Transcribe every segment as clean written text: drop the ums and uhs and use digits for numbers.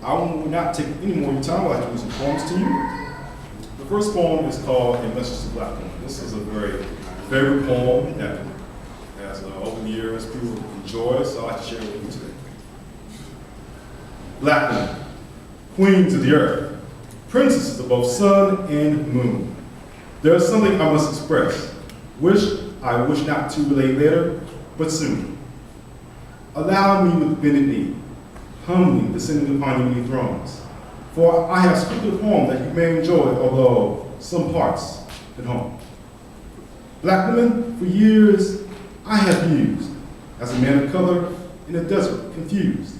I will not take any more of your time. I'd like to read some poems to you. The first poem is called A Message to Black Women. This is a very favorite poem that has, over the years, people enjoy, so I'd like to share it with you today. Black women, queens of the earth, princesses of both sun and moon. There is something I must express, which I wish not to relate later, but soon. Allow me with bended knee, humbly descending upon your many thrones. For I have scripted a poem that you may enjoy, although some parts at home. Black women, for years I have used, as a man of color in the desert, confused.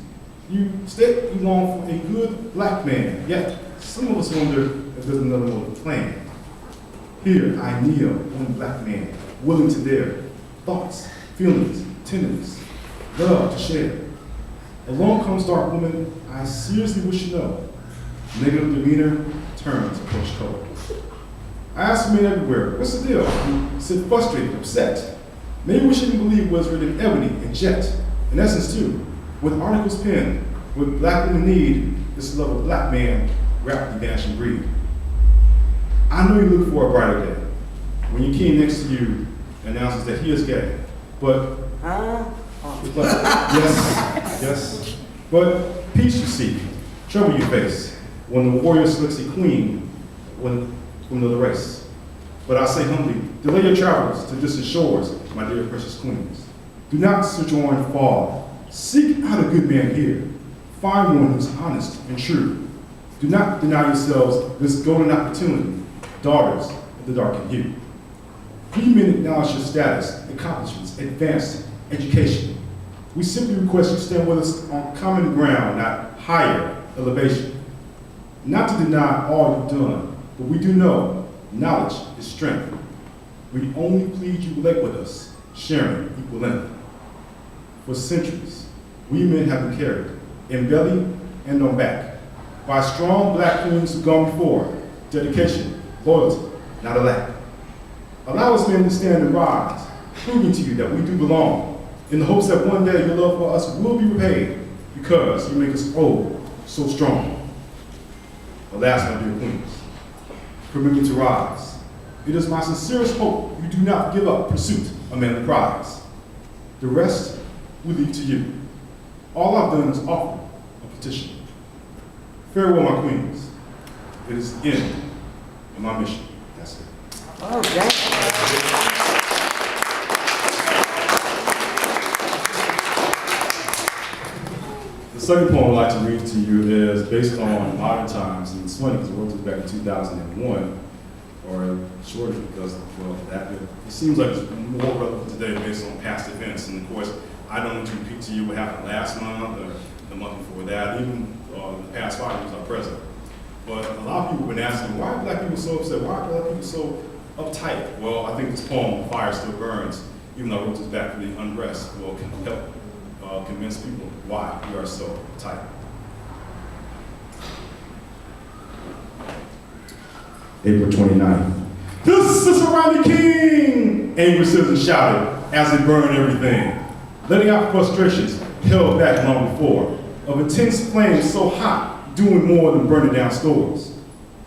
You state you long for a good black man, yet some of us wonder if there's another mode of plan. Here I kneel, one black man, willing to dare thoughts, feelings, tenderness, love to share. Along comes dark woman, I seriously wish you know. Negative demeanor turns approach color. I asked men everywhere, what's the deal? You said frustrated, upset. Maybe we shouldn't believe what's written in ebony and jet. In essence too, with articles penned, what black women need, this love of black man wrapped in vanishing breed. I know you look for a brighter day, when your king next to you announces that he is gay. But, yes. But peace you seek, trouble you face, when the warrior selects a queen from another race. But I say humbly, delay your travels to distant shores, my dear precious queens. Do not sojourn far. Seek out a good man here. Find one who's honest and true. Do not deny yourselves this golden opportunity, daughters of the darkened hue. We men acknowledge your status, accomplishments, advanced education. We simply request you stand with us on common ground, not higher elevation. Not to deny all you've done, but we do know knowledge is strength. We only plead you relate with us, sharing equal length. For centuries, we men have been carried, in belly and on back, by strong black queens who've gone before, dedication, loyalty, not a lack. Allow us men to stand and rise, proving to you that we do belong, in the hopes that one day your love for us will be repaid, because you make us so strong. Alas, my dear queens, permit me to rise. It is my sincerest hope you do not give up pursuit of manly prize. The rest we leave to you. All I've done is offer a petition. Farewell, my queens. It is the end of my mission. That's it. Oh, thank you. The second poem I'd like to read to you is based on modern times, and it's funny because I wrote this back in 2001, or shorter because, well, it seems like it's more relevant today based on past events. And of course, I don't want to repeat to you what happened last month or the month before that, even the past 5 years are present. But a lot of people have been asking, why are black people so upset? Why are black people so uptight? Well, I think this poem, Fire Still Burns, even though I wrote this back for the unrest, will help convince people why we are so tight. April 29th. This is Surrounding King! Angry citizens shouted as they burned everything, letting out frustrations held back long before, of intense flames so hot, doing more than burning down stores.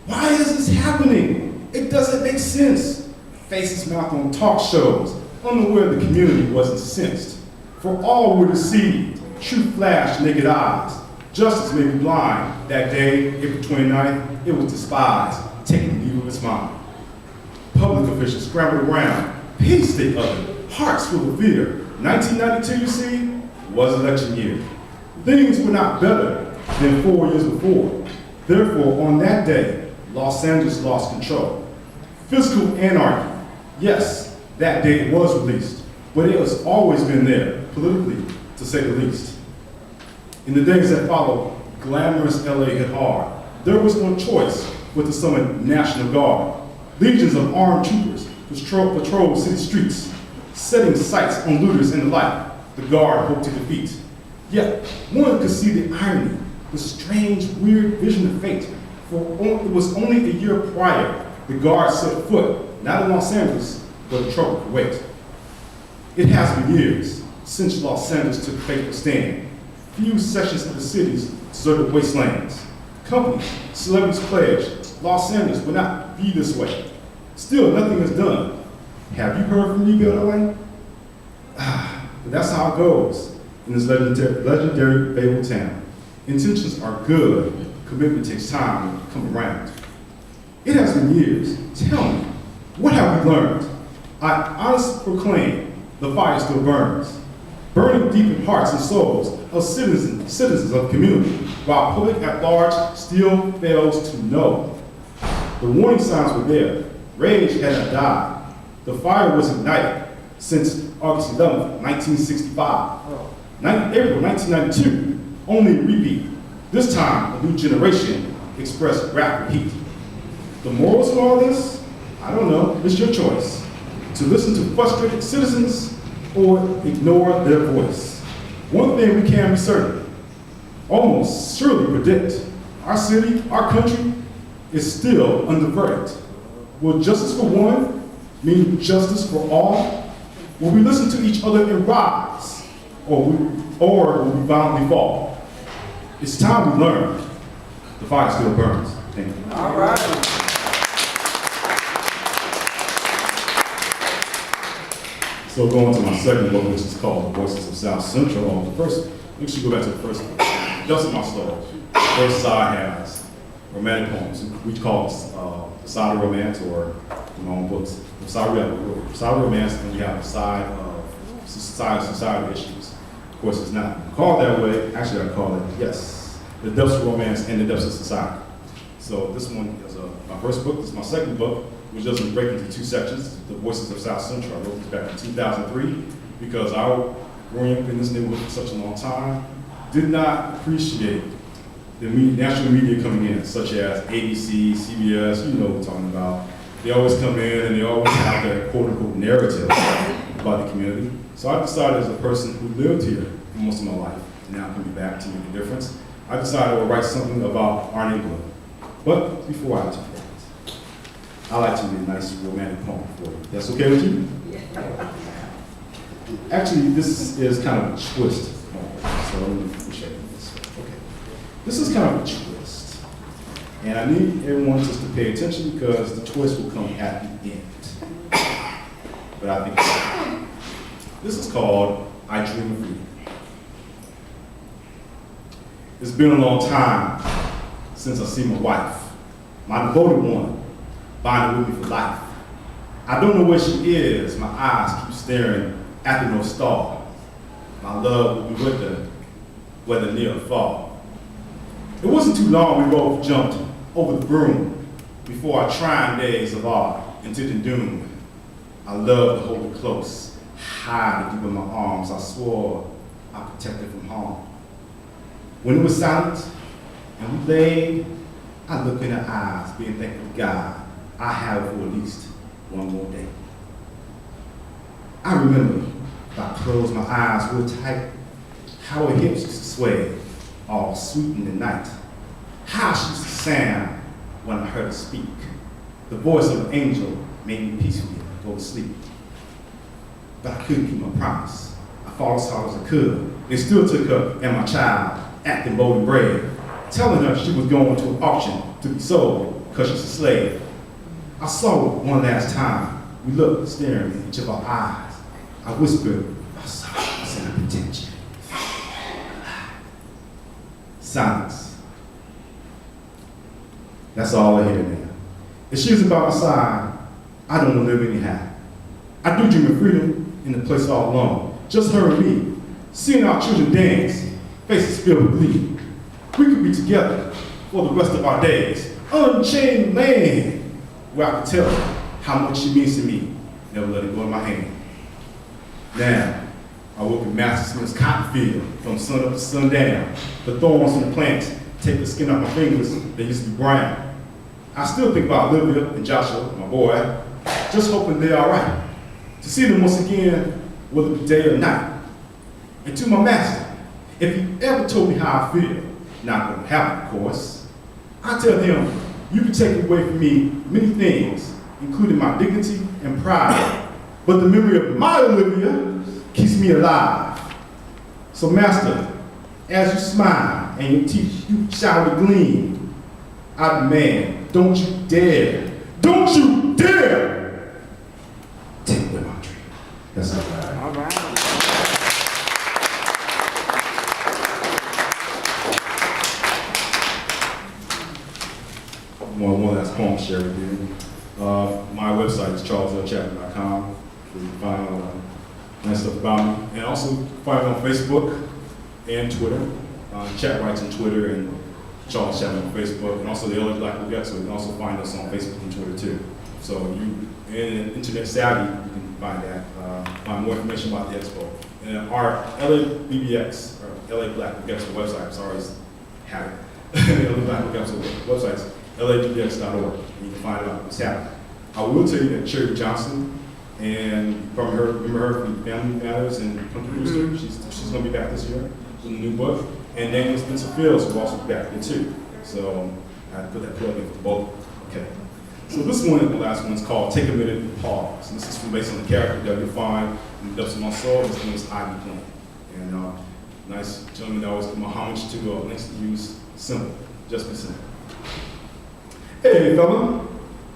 Why is this happening? It doesn't make sense. Faces mouth on talk shows, unaware the community was incensed. For all were deceived, truth flashed naked eyes. Justice may be blind. That day, April 29th, it was despised, taking the view of its mind. Public officials scrambled around, peace they uttered, hearts full of fear. 1992, you see, was election year. Things were not better than 4 years before. Therefore, on that day, Los Angeles lost control. Fiscal anarchy, yes, that day was released, but it has always been there, politically, to say the least. In the days that followed, glamorous LA hit hard. There was no choice but to summon National Guard. Legions of armed troopers patrolled city streets, setting sights on looters and the like. The Guard hoped to defeat. Yet, one could see the irony, the strange, weird vision of fate. For it was only a year prior the Guard set foot, not in Los Angeles, but in troubled Kuwait. It has been years since Los Angeles took a fateful stand. few sections of the city's deserted wastelands. Companies, celebrities pledge Los Angeles will not be this way. Still, nothing is done. Have you heard from Rebuild LA? But that's how it goes in this legendary Babel town. Intentions are good. Commitment takes time to come around. It has been years. Tell me, what have we learned? I honestly proclaim the fire still burns, burning deep in hearts and souls of citizens of the community, while public at large still fails to know. The warning signs were there. Rage had not died. The fire was ignited since August 11th, 1965. April 1992, only a repeat. This time, a new generation expressed rapid heat. The morals of all this? I don't know. It's your choice. To listen to frustrated citizens or ignore their voice. One thing we can be certain, almost surely predict, our city, our country, is still under verdict. Will justice for one mean justice for all? Will we listen to each other and rise, or will we violently fall? It's time we learn. The fire still burns. Thank you. All right. So going to my second book, which is called The Voices of South Central. The first, we should go back to the first book. Just my story. The first side has romantic poems. We call it the side of romance, or in my own books, the side of romance, and we have the side of society issues. Of course, it's not called that way. Actually, I call it, yes, the depths of romance and the depths of society. So this one is my first book. This is my second book, which doesn't break into two sections. The Voices of South Central. I wrote this back in 2003 because I, growing up in this neighborhood for such a long time, did not appreciate the national media coming in, such as ABC, CBS, you know what we're talking about. They always come in and they always have their quote-unquote narrative about the community. So I decided, as a person who lived here for most of my life, and now coming back to make a difference, I decided I would write something about our neighborhood. But before I do that, I like to read a nice romantic poem for you. That's okay with you? Actually, this is kind of a twist poem, so let me show you this. Okay. This is kind of a twist. And I need everyone just to pay attention because the twist will come at the end. But I think this is called I Dream of Freedom. It's been a long time since I see my wife, my devoted one, bonding with me for life. I don't know where she is. My eyes keep staring at the North Star. My love will be with her, whether near or far. It wasn't too long we both jumped over the broom before our trying days of art into the doom. I loved to hold her close, hide deep in my arms. I swore I'd protect her from harm. When it was silent and we laid, I looked in her eyes, being thankful to God I have her for at least one more day. I remember, if I closed my eyes real tight, how her hips used to sway, all sweet in the night. How she used to sound when I heard her speak. The voice of an angel made me peacefully go to sleep. But I couldn't keep my promise. I fought as hard as I could. They still took her and my child, acting bold and brave, telling her she was going to an auction to be sold because she's a slave. I saw her one last time. We looked, staring in each of our eyes. I whispered, "I'm sorry, I said I protect you." Silence. That's all I hear now. If she was by my side, I don't live anyhow. I do dream of freedom in the place all alone. Just her and me, seeing our children dance, faces filled with glee. We could be together for the rest of our days. Unchained land, where I could tell her how much she means to me. Never let it go in my hand. Now, I work in Master Smith's cotton field from sun up to sundown. The thorns from the plants take the skin off my fingers that used to be brown. I still think about Olivia and Joshua, my boy, just hoping they're all right. To see them once again, whether it be day or night. And to my master, if he ever told me how I feel, not gonna happen, of course, I tell him, you can take away from me many things, including my dignity and pride, but the memory of my Olivia keeps me alive. So master, As you smile and your teeth you shower the gleam, I demand, don't you dare take away my dream. That's all right. All right. One last poem to share with you. My website is charleslchatmon.com. You can find all nice stuff about me. And also find me on Facebook and Twitter. Chat Rights on Twitter and Charles Chatmon on Facebook. And also the LA Black Book Expo. You can also find us on Facebook and Twitter too. So you, in internet savvy, you can find that. Find more information about the expo. And our LA BBX, or LA Black Book Expo website, sorry, have it. LA Black Book Expo website. LABX.org. You can find out what's happening. I will tell you that Cherry Johnson, and you probably remember her from Family Matters and Punky Brewster. She's going to be back this year with a new book. And Daniel Spencer Fields will also be back here too. So I had to put that plug in for both. Okay. So this one, the last one, is called Take a Minute and Pause. And this is based on the character that you'll find in Depths of My Soul. His name is Ivy Plain. And nice gentleman that always give my homage to links to use simple, just be simple. Hey, fella,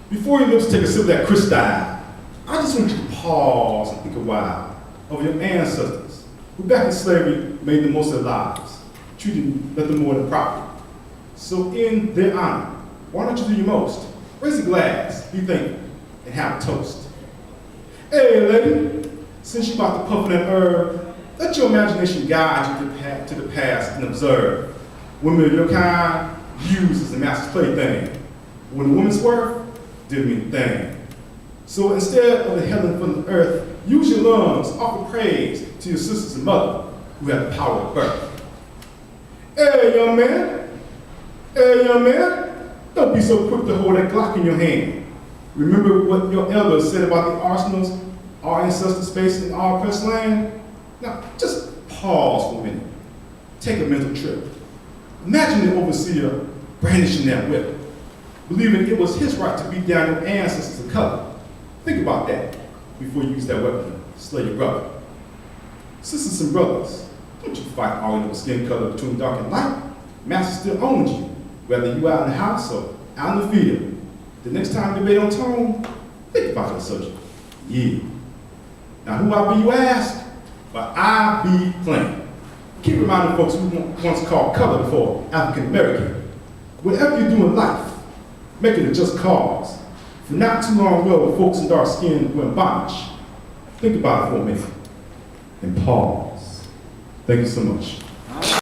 before your lips take a sip of that crystal, I just want you to pause and think a while of your ancestors who back in slavery made the most of their lives, treating nothing more than property. So in their honor, why don't you do your most? Raise a glass, be thankful, and have a toast. Hey, lady, since you're about to puff on that herb, let your imagination guide you to the past and observe. Women of your kind used as the master's plaything. When a woman's worth didn't mean a thing. So instead of inhaling from the earth, use your lungs, offer praise to your sisters and mother who have the power of birth. Hey, young man. Hey, young man. Don't be so quick to hold that Glock in your hand. Remember what your elders said about the arsenals our ancestors faced in our oppressed land? Now, just pause for a minute. Take a mental trip. Imagine the overseer brandishing that whip, believing it was his right to beat down your ancestors of color. Think about that before you use that weapon to slay your brother. Sisters and brothers, don't you fight arguing over skin color between dark and light. Master still owns you, whether you out in the house or out in the field. The next time debate on tone, think about your subject. Yeah. Now who I be, you ask? But I be plain. Keep reminding folks who once called color before African American. Whatever you do in life, make it a just cause. For not too long ago, folks in dark skin were in bondage. Think about it for a minute and pause. Thank you so much.